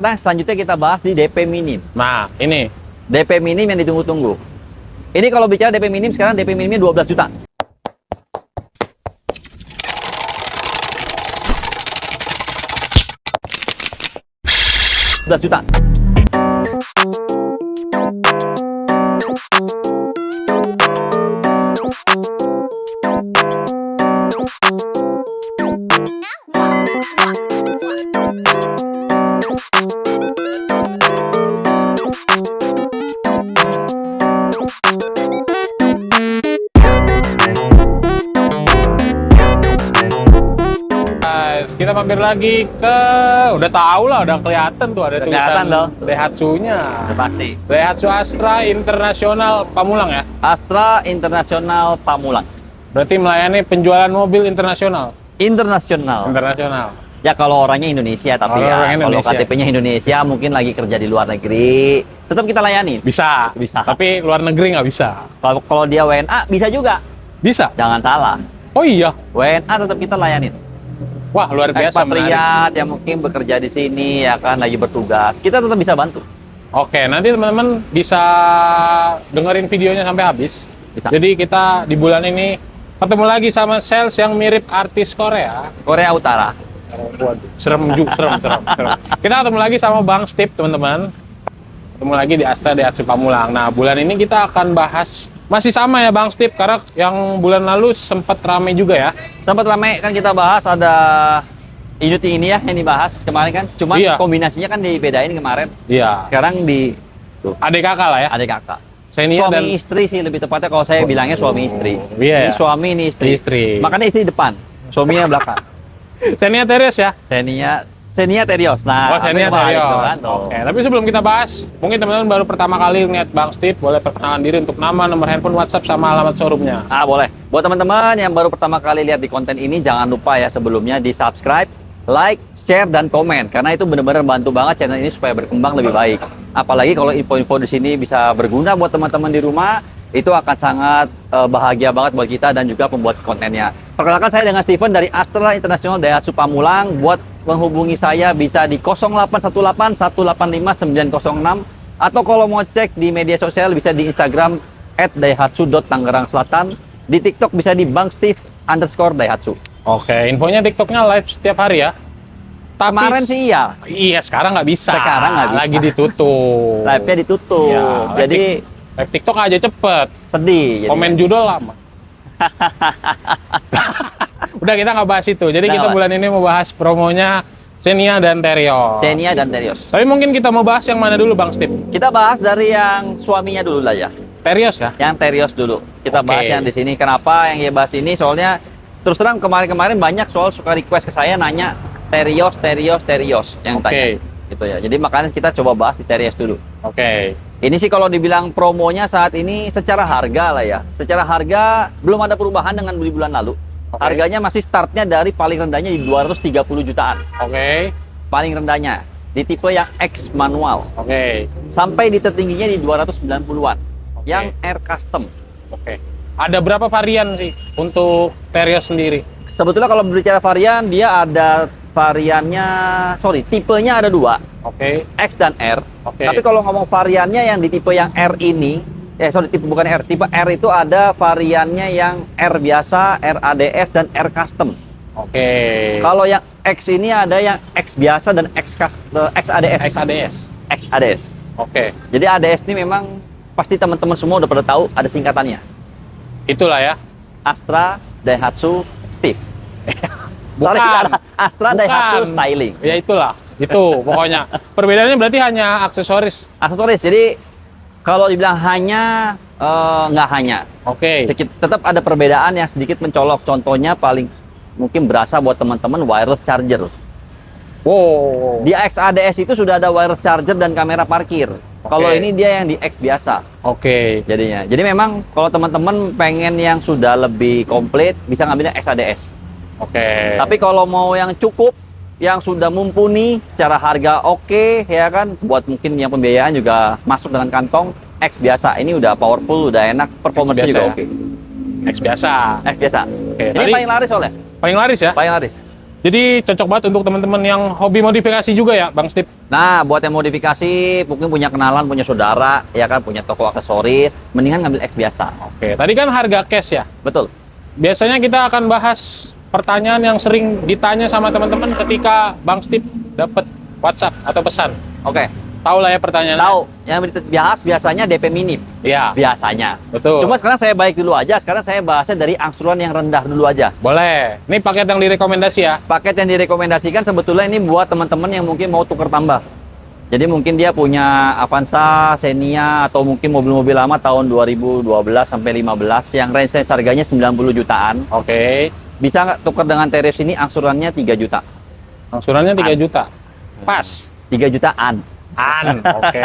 Sekarang selanjutnya kita bahas di DP minim. Nah, ini. DP minim yang ditunggu-tunggu. Ini kalau bicara DP minim, sekarang DP minimnya 12 juta. Juta. Kita mampir lagi ke, udah tahu lah, udah kelihatan tuh ada tulisan loh. Daihatsu-nya. Pasti. Daihatsu Astra Internasional Pamulang ya? Astra Internasional Pamulang. Berarti melayani penjualan mobil internasional? Internasional. Internasional. Ya kalau orangnya Indonesia, tapi kalau KTP-nya Indonesia mungkin lagi kerja di luar negeri, tetap kita layani. Bisa. Tapi luar negeri nggak bisa. Kalau dia WNA bisa juga. Bisa? Jangan salah. Oh iya? WNA tetap kita layanin. Wah, luar biasa. Ekspatriat yang mungkin bekerja di sini, ya kan, lagi bertugas, kita tetap bisa bantu. Oke, nanti teman-teman bisa dengerin videonya sampai habis. Bisa. Jadi kita di bulan ini ketemu lagi sama sales yang mirip artis Korea. Korea Utara. Waduh, serem. Kita ketemu lagi sama Bang Steve, teman-teman. Ketemu lagi di Astra Daihatsu Pamulang. Nah, bulan ini kita akan bahas masih sama ya Bang Steve, karena yang bulan lalu sempat rame juga ya. Sempat rame kan kita bahas, ada unit ini ya yang dibahas kemarin kan. Cuman kombinasinya kan dibedain kemarin. Iya. Sekarang di adik kakak lah ya. Adik kakak. Senior suami dan istri sih lebih tepatnya, kalau saya bilangnya suami istri. Iya. Ini suami, ini istri. Makanya istri depan, suaminya belakang. Xenia Terios ya? Xenia Terios. Nah, Xenia Terios. Kan? Oke, tapi sebelum kita bahas, mungkin teman-teman baru pertama kali lihat Bang Steve, boleh perkenalan diri untuk nama, nomor handphone, WhatsApp, sama alamat showroomnya. Boleh. Buat teman-teman yang baru pertama kali lihat di konten ini, jangan lupa ya sebelumnya di subscribe, like, share, dan komen. Karena itu benar-benar bantu banget channel ini supaya berkembang lebih baik. Apalagi kalau info-info di sini bisa berguna buat teman-teman di rumah, itu akan sangat bahagia banget buat kita dan juga pembuat kontennya. Perkenalkan, saya dengan Steven dari Astra Internasional Daihatsu Pamulang. Buat menghubungi saya bisa di 0818 185 906, atau kalau mau cek di media sosial bisa di Instagram @daihatsu.Tangerang Selatan. Di TikTok bisa di @bangsteve_daihatsu. Oke, infonya TikToknya live setiap hari ya? Tapi kemarin sih iya. Iya, sekarang nggak bisa. Sekarang nggak bisa. Lagi ditutup. Live-nya ditutup. Ya, jadi live TikTok aja cepet. Sedih. Komen judul lama. Udah, kita nggak bahas itu. Jadi kita bulan ini mau bahas promonya Xenia dan Terios. Xenia dan Terios. Tapi mungkin kita mau bahas yang mana dulu Bang Steve? Kita bahas dari yang suaminya dulu lah ya. Terios ya? Yang Terios dulu. Kita bahas yang di sini. Kenapa yang dia bahas ini? Soalnya terus terang kemarin banyak soal suka request ke saya nanya Terios yang tanya. Gitu ya. Jadi makanya kita coba bahas di Terios dulu. Ini sih kalau dibilang promonya saat ini secara harga lah ya. Secara harga belum ada perubahan dengan di bulan lalu. Harganya masih startnya dari paling rendahnya di 230 jutaan. Paling rendahnya di tipe yang X manual. Sampai di tertingginya di 290-an. Yang R custom. Ada berapa varian sih untuk Terios sendiri? Sebetulnya kalau berbicara varian, dia ada variannya, tipenya ada dua, X dan R. Tapi kalau ngomong variannya yang di tipe yang R ini, tipe R itu ada variannya yang R biasa, R ADS, dan R custom. Kalau yang X ini ada yang X biasa dan X ADS. X ADS. Jadi ADS ini memang pasti teman-teman semua udah pada tahu, ada singkatannya. Itulah ya. Astra Daihatsu Steve. Bukan. Astra Daihatsu Styling. Ya itulah. Itu pokoknya. Perbedaannya berarti hanya aksesoris. Jadi kalau dibilang hanya, nggak hanya. Tetap ada perbedaan yang sedikit mencolok. Contohnya paling mungkin berasa buat teman-teman wireless charger. Di X ADS itu sudah ada wireless charger dan kamera parkir. Kalau ini dia yang di X biasa. Jadinya. Jadi memang kalau teman-teman pengen yang sudah lebih komplit, bisa ngambilnya X ADS. Tapi kalau mau yang cukup, yang sudah mumpuni, secara harga ya kan, buat mungkin yang pembiayaan juga masuk dengan kantong, X biasa. Ini udah powerful, udah enak, performance juga X biasa. Ini paling laris soalnya. Paling laris ya? Paling laris. Jadi cocok banget untuk teman-teman yang hobi modifikasi juga ya, Bang Steve. Nah, buat yang modifikasi, mungkin punya kenalan, punya saudara, ya kan, punya toko aksesoris, mendingan ngambil X biasa. Oke, tadi kan harga cash ya. Betul. Biasanya kita akan bahas pertanyaan yang sering ditanya sama teman-teman ketika Bang Steve dapat WhatsApp atau pesan. Oke. Tahu lah ya pertanyaannya. Tahu, yang dibahas biasanya DP minim. Iya, Biasanya. betul. Cuma sekarang saya baik dulu aja, sekarang saya bahasnya dari angsuran yang rendah dulu aja. Boleh. Ini paket yang direkomendasi ya. Paket yang direkomendasikan sebetulnya ini buat teman-teman yang mungkin mau tukar tambah. Jadi mungkin dia punya Avanza, Xenia, atau mungkin mobil-mobil lama tahun 2012 sampai 15 yang range harganya 90 jutaan. Oke. Bisa nggak tukar dengan Terios ini angsurannya 3 juta. Angsurannya 3 juta. Pas. 3 jutaan. Oke.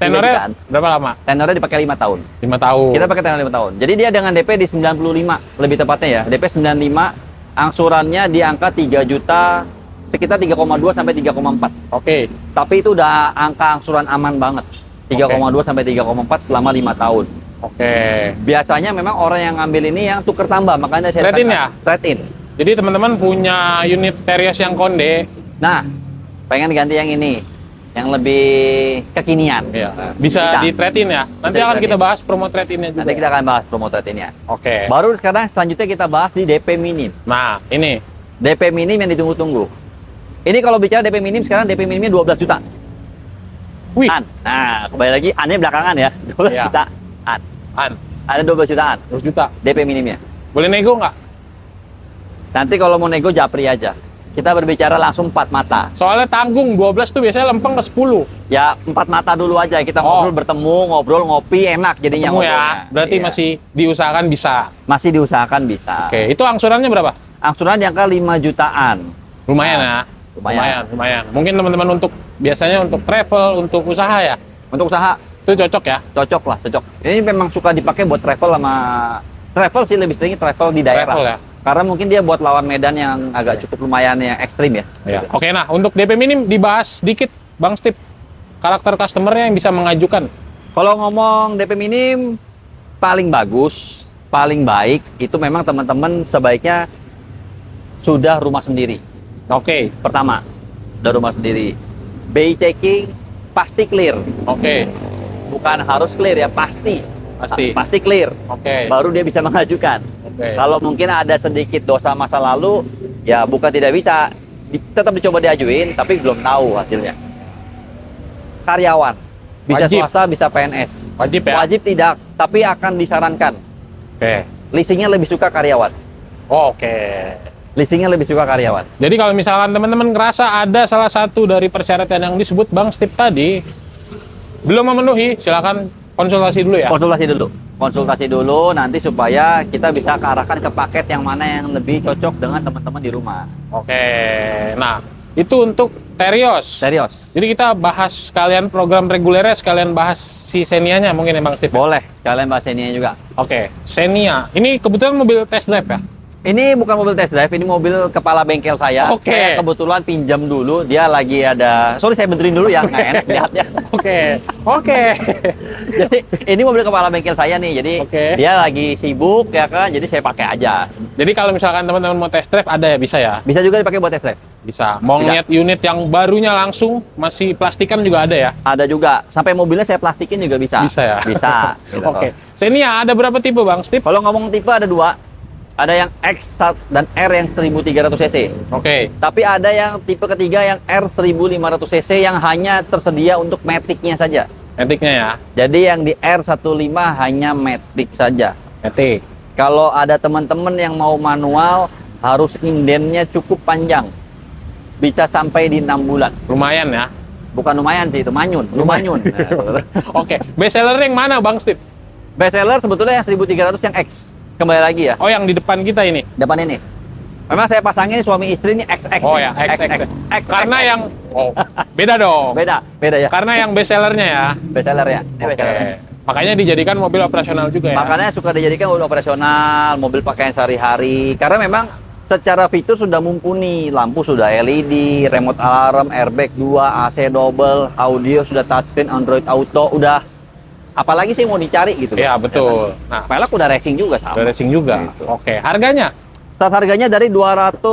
Tenornya berapa lama? Tenornya dipakai 5 tahun. 5 tahun. Kita pakai tenor 5 tahun. Jadi dia dengan DP di 95 lebih tepatnya ya. DP 95, angsurannya di angka 3 juta sekitar 3,2 sampai 3,4. Oke. Tapi itu udah angka angsuran aman banget. 3,2 sampai 3,4 selama 5 tahun. Oke. Biasanya memang orang yang ngambil ini yang tuker tambah, makanya saya Trade-in ya? Trade-in. Jadi teman-teman punya unit Terios yang konde, Nah, pengen ganti yang ini, yang lebih kekinian. bisa di trade-in ya. Nanti Bisa akan di-trade-in. kita bahas promo trade-innya juga. Nanti kita akan bahas promo trade-innya. Oke. Baru sekarang selanjutnya kita bahas di DP minim. Nah, ini DP minim yang ditunggu-tunggu. Ini kalau bicara DP minim sekarang DP minimnya 12 juta. wih, Nah, kembali lagi aneh belakangan ya. 12 Iya. jutaan. an, Ada 12 jutaan 2 juta. DP minimnya. Boleh nego nggak? Nanti kalau mau nego japri aja. Kita berbicara langsung 4 mata. Soalnya tanggung 12 tuh biasanya lempeng ke 10. Ya 4 mata dulu aja. Kita ngobrol, bertemu, ngobrol, ngopi, enak jadinya Ketemu ya. ngobrolnya. Berarti Iya. masih diusahakan bisa. Masih diusahakan bisa. Oke, itu angsurannya berapa? Angsuran di angka 5 jutaan. Lumayan ya. Lumayan. Mungkin teman-teman untuk biasanya untuk travel, untuk usaha ya. Untuk usaha Itu cocok ya. cocok lah, cocok. Ini memang suka dipakai buat travel sih lebih sering travel di daerah. Travel ya. Karena mungkin dia buat lawan medan yang agak cukup lumayan yang ekstrim ya. Ya. Oke, nah untuk DP minim dibahas sedikit Bang Steve. Karakter customernya yang bisa mengajukan. Kalau ngomong DP minim paling bagus, paling baik itu memang teman-teman sebaiknya sudah rumah sendiri. Oke. Pertama, sudah rumah sendiri. BI checking pasti clear. Oke. Bukan harus clear ya, pasti. Pasti clear. Oke. Baru dia bisa mengajukan. Oke. Kalau mungkin ada sedikit dosa masa lalu, ya bukan tidak bisa, tetap dicoba diajuin, tapi belum tahu hasilnya. Karyawan, bisa Wajib. swasta, bisa PNS. Wajib ya. Wajib tidak, tapi akan disarankan. Oke. Leasingnya lebih suka karyawan. Oke. Leasingnya lebih suka karyawan. Jadi kalau misalkan teman-teman ngerasa ada salah satu dari persyaratan yang disebut Bang Steve tadi belum memenuhi, silakan konsultasi dulu ya. Konsultasi dulu nanti supaya kita bisa kearahkan ke paket yang mana yang lebih cocok dengan teman-teman di rumah. Oke. Nah, itu untuk Terios. Serius. Jadi kita bahas sekalian program regulernya, sekalian bahas si Xenia-nya mungkin ya Bang Steve. Boleh, sekalian bahas ini juga. Oke, Xenia. Ini kebetulan mobil test drive ya? Ini bukan mobil test drive, ini mobil kepala bengkel saya. Oke. Saya kebetulan pinjam dulu, dia lagi ada... Sorry, saya benerin dulu ya, nggak enak lihatnya. Oke. Jadi, ini mobil kepala bengkel saya nih, jadi Oke. dia lagi sibuk ya kan, jadi saya pakai aja. Jadi kalau misalkan teman-teman mau test drive ada ya, bisa ya? Bisa juga dipakai buat test drive. Bisa. Mau Bisa. ngeliat unit yang barunya langsung, masih plastikan juga ada ya? Ada juga, sampai mobilnya saya plastikin juga bisa. Bisa ya? Bisa. Gitu. Oke. Xenia ada berapa tipe Bang Steve? Kalau ngomong tipe ada 2. Ada yang X dan R yang 1300 cc. Oke. Tapi ada yang tipe ketiga yang R 1500 cc yang hanya tersedia untuk matic-nya saja. Matic-nya ya? Jadi yang di R15 hanya matic saja. Matic. Kalau ada teman-teman yang mau manual, harus indennya cukup panjang. Bisa sampai di 6 bulan. Lumayan ya? Bukan lumayan sih, itu manyun. Lumayan. Oke. Best seller yang mana Bang Steve? Best seller sebetulnya yang 1300 yang X. Kembali lagi ya, Oh, yang di depan kita ini? depan ini. Memang saya pasangin suami istri ini XX. Oh ya, X. Karena yang... Oh, beda dong. Beda ya. Karena yang best sellernya ya? Best seller ya. Ini best Oke. seller. Makanya dijadikan mobil operasional juga ya? Makanya suka dijadikan mobil operasional, mobil pakaian sehari-hari. Karena memang secara fitur sudah mumpuni. Lampu sudah LED, remote alarm, airbag 2, AC double, audio sudah touchscreen, Android Auto, udah apalagi sih mau dicari gitu. Iya, betul. Nah, velg udah racing juga sama. Udah racing juga. Gitu. Oke, harganya? Start harganya dari 211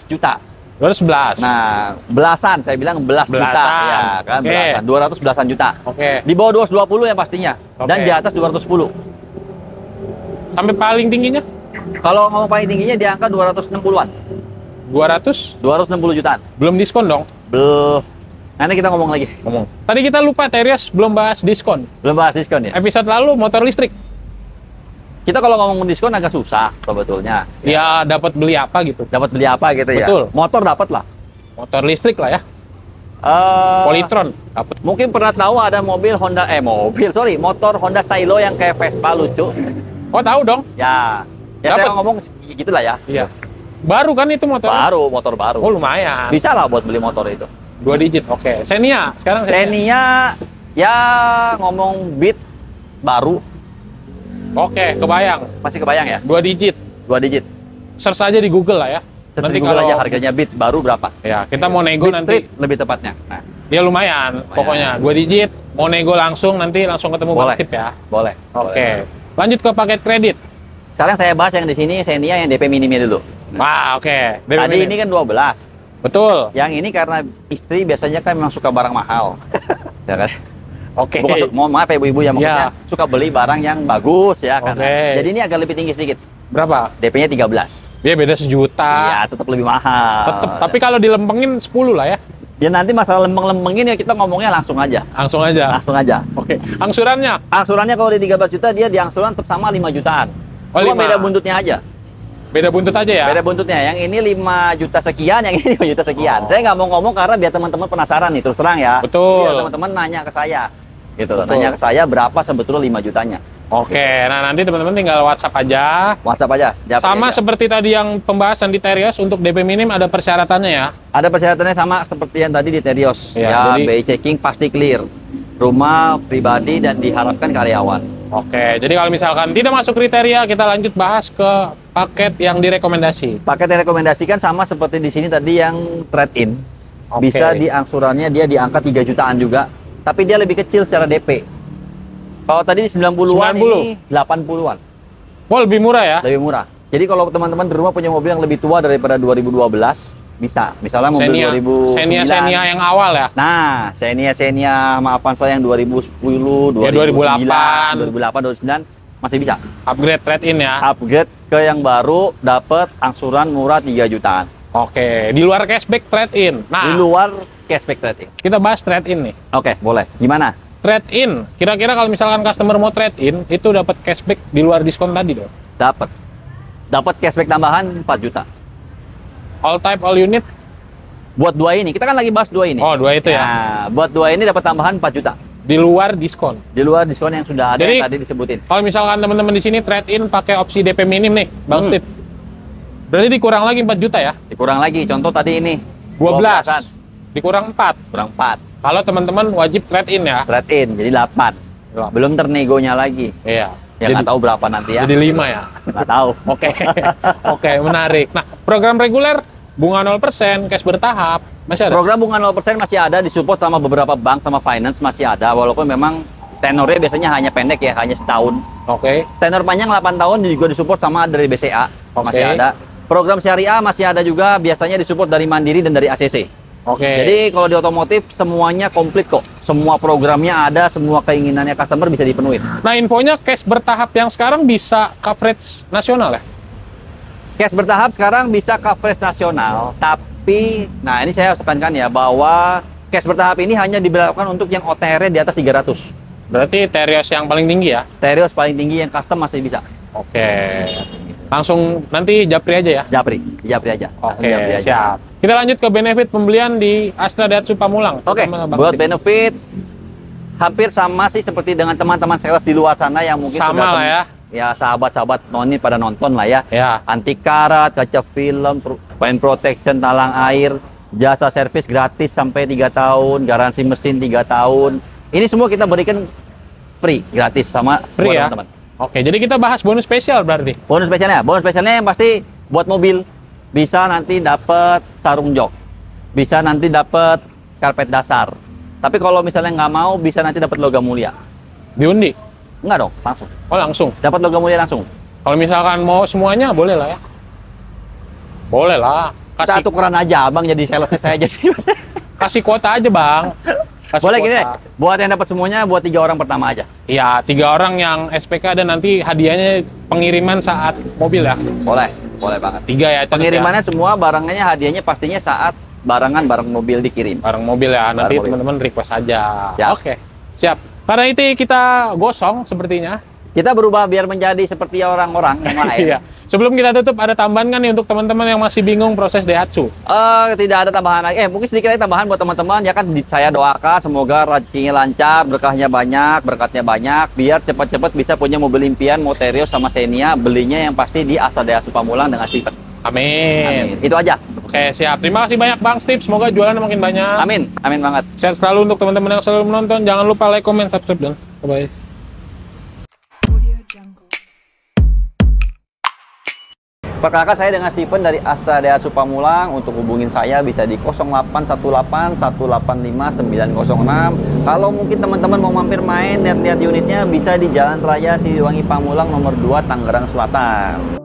juta. 211. Nah, belasan, saya bilang belas juta. Belasan. Ya, kan Oke. belasan. 200 belasan juta. Oke. Di bawah 220 yang pastinya. Dan Oke. di atas 210. Sampai paling tingginya? Kalau ngomong paling tingginya di angka 260-an. 200? 260 jutaan. Belum diskon dong? Belum. Nanti kita ngomong lagi. Ngomong. Tadi kita lupa Terios belum bahas diskon. Belum bahas diskon ya. Episode lalu motor listrik. Kita kalau ngomong diskon agak susah sebetulnya. Ya dapat beli apa gitu. Dapat beli apa gitu ya. Betul. Motor dapat lah. Motor listrik lah ya. Eh, Polytron dapat. Mungkin pernah tahu ada motor Honda Stylo yang kayak Vespa lucu. Oh, tahu dong. Ya, ya Dapat. saya ngomong gitulah ya. Iya. Baru kan itu motor? Motor baru. Oh, lumayan. Bisa lah buat beli motor itu. 2 digit. Oke. Xenia. Sekarang Xenia ya ngomong Beat baru Oke, kebayang. masih kebayang ya? 2 digit. 2 digit. Search aja di Google lah ya. Terus di Google aja harganya Beat baru berapa? Ya, kita mau nego Beat nanti. Street lebih tepatnya. Nah, Ya lumayan. Pokoknya 2 digit. Mau nego langsung nanti langsung ketemu Bang boleh. Stip ya. Boleh. Oke. Lanjut ke paket kredit. Sekarang saya bahas yang di sini Xenia yang DP minimnya dulu. Wah, oke. DP Tadi minim. ini kan 12. Betul. Yang ini karena istri biasanya kan memang suka barang mahal. Ya kan? Oke. Bukan, mohon maaf ya ibu-ibu ya, maksudnya Ya. suka beli barang yang bagus ya kan. Oke. Jadi ini agak lebih tinggi sedikit. Berapa? DP-nya 13. Dia beda sejuta. Iya, tetap lebih mahal. Tetep, tapi kalau dilempengin 10 lah ya. Ya nanti masalah lempeng-lempengin ya kita ngomongnya langsung aja. Langsung aja. Langsung aja. Oke. Angsurannya? Angsurannya kalau di 13 juta dia di angsuran tetap sama 5 jutaan. Oh, Cuma 5. beda buntutnya aja. Beda buntut aja ya? Beda buntutnya. Yang ini 5 juta sekian, yang ini 5 juta sekian. Oh. Saya nggak mau ngomong karena biar teman-teman penasaran nih, terus terang ya. Betul. Biar teman-teman nanya ke saya. Gitu, Betul. nanya ke saya berapa sebetulnya 5 jutanya. Oke. Nah, nanti teman-teman tinggal WhatsApp aja. WhatsApp aja. japri Sama aja. seperti tadi yang pembahasan di Terios, untuk DP minim ada persyaratannya ya. Ada persyaratannya sama seperti yang tadi di Terios. Ya, Ya, jadi- BI checking pasti clear. Rumah pribadi dan diharapkan karyawan. Oke, jadi kalau misalkan tidak masuk kriteria, kita lanjut bahas ke paket yang direkomendasi. Paket yang rekomendasikan sama seperti di sini tadi yang trade-in. Oke. Bisa di angsurannya dia di angka 3 jutaan juga, tapi dia lebih kecil secara DP. Kalau tadi di 90-an 90. ini 80-an, Oh, lebih murah ya? lebih murah. Jadi kalau teman-teman di rumah punya mobil yang lebih tua daripada 2012, bisa. Misalnya mobil 2009. Xenia yang awal ya? Nah, Xenia sama Avanza yang 2010, Ya, 2008. 2009 masih bisa. Upgrade trade-in ya? Upgrade ke yang baru dapat angsuran murah 3 jutaan. Oke, di luar cashback trade-in. Di Nah, luar cashback trade-in. kita bahas trade-in nih. Oke, boleh. Gimana? Trade-in, kira-kira kalau misalkan customer mau trade-in, itu dapat cashback di luar diskon tadi dong? Dapat. Dapat cashback tambahan 4 juta. All type, all unit? Buat dua ini, kita kan lagi bahas dua ini. Oh, 2 itu ya? Nah, buat dua ini dapat tambahan 4 juta. Di luar diskon. Di luar diskon yang sudah ada Jadi- yang tadi disebutin. Kalau misalkan teman-teman di sini trade-in pakai opsi DP minim nih, Bang Steve. Berarti dikurang lagi 4 juta ya? Dikurang lagi, contoh tadi ini. 12. Dikurang 4. Kurang 4. Kalau teman-teman wajib trade-in ya? Trade-in, jadi 8. Belum ternegonya lagi. Iya. Ya nggak tahu berapa nanti ya. Jadi 5 ya? Nggak tahu. Oke. Oke, menarik. Nah, program reguler bunga 0%, cash bertahap, masih ada? Program bunga 0% masih ada, disupport sama beberapa bank sama finance masih ada, walaupun memang tenornya biasanya hanya pendek ya, hanya setahun. Oke. Tenor panjang 8 tahun juga disupport sama dari BCA, masih Oke. ada. Program syariah masih ada juga, biasanya disupport dari Mandiri dan dari ACC. Oke. Jadi kalau di otomotif semuanya komplit kok. Semua programnya ada, semua keinginannya customer bisa dipenuhi. Nah, infonya cash bertahap yang sekarang bisa coverage nasional ya? Cash bertahap sekarang bisa coverage nasional, tapi nah ini saya harus tekankan ya bahwa cash bertahap ini hanya diberlakukan untuk yang OTR di atas 300. Berarti Terios yang paling tinggi ya? Terios paling tinggi yang custom masih bisa. Oke. Langsung nanti japri aja ya? Japri aja. Oke, Japri aja. siap. Kita lanjut ke benefit pembelian di Astra Daihatsu Pamulang. Oke, Sama Bang buat Steve. benefit hampir sama sih seperti dengan teman-teman sales di luar sana yang mungkin Sama sudah lah ya. Ya sahabat-sahabat noni pada nonton lah ya. Ya. Anti karat, kaca film, paint protection, talang air, jasa servis gratis sampai 3 tahun, garansi mesin 3 tahun. Ini semua kita berikan free, gratis sama Free buat ya? teman-teman. Oke, jadi kita bahas bonus spesial berarti. Bonus spesialnya yang pasti buat mobil bisa nanti dapat sarung jok, bisa nanti dapat karpet dasar. Tapi kalau misalnya nggak mau, bisa nanti dapat logam mulia. Diundi? Enggak dong, langsung. Oh, langsung. Dapat logam mulia langsung. Kalau misalkan mau semuanya boleh lah ya. Boleh lah. Kita tukeran aja, abang jadi salesnya saya jadi. Kasih kuota aja bang. Kasih Boleh kuota. gini deh, buat yang dapat semuanya, buat 3 orang pertama aja. Iya, 3 orang yang SPK dan nanti hadiahnya pengiriman saat mobil ya. Boleh banget. 3 ya. catat Pengirimannya ya. semua barangnya hadiahnya pastinya saat barang mobil dikirim. Bareng mobil ya. Nanti mobil. teman-teman request aja. Siap. Oke, siap. Karena itu kita gosong sepertinya. Kita berubah biar menjadi seperti orang-orang yang lain. Iya. Sebelum kita tutup ada tambahan kan nih untuk teman-teman yang masih bingung proses Daihatsu. Tidak ada tambahan lagi. Mungkin sedikit lagi tambahan buat teman-teman. Ya kan saya doakan semoga rezekinya lancar, berkahnya banyak, berkatnya banyak, biar cepat-cepat bisa punya mobil impian Moterio sama Xenia. Belinya yang pasti di Astra Daihatsu Pamulang dengan Steven. Amin. Itu aja. Oke, siap. Terima kasih banyak Bang Steve. Semoga jualan makin banyak. Amin banget. Sehat selalu untuk teman-teman yang selalu menonton. Jangan lupa like, comment, subscribe, dan bye-bye. Perkenalkan saya dengan Steven dari Astra Daihatsu Pamulang. Untuk hubungin saya bisa di 0818 185 906. Kalau mungkin teman-teman mau mampir main lihat-lihat unitnya bisa di Jalan Raya Siliwangi Pamulang nomor 2 Tangerang Selatan.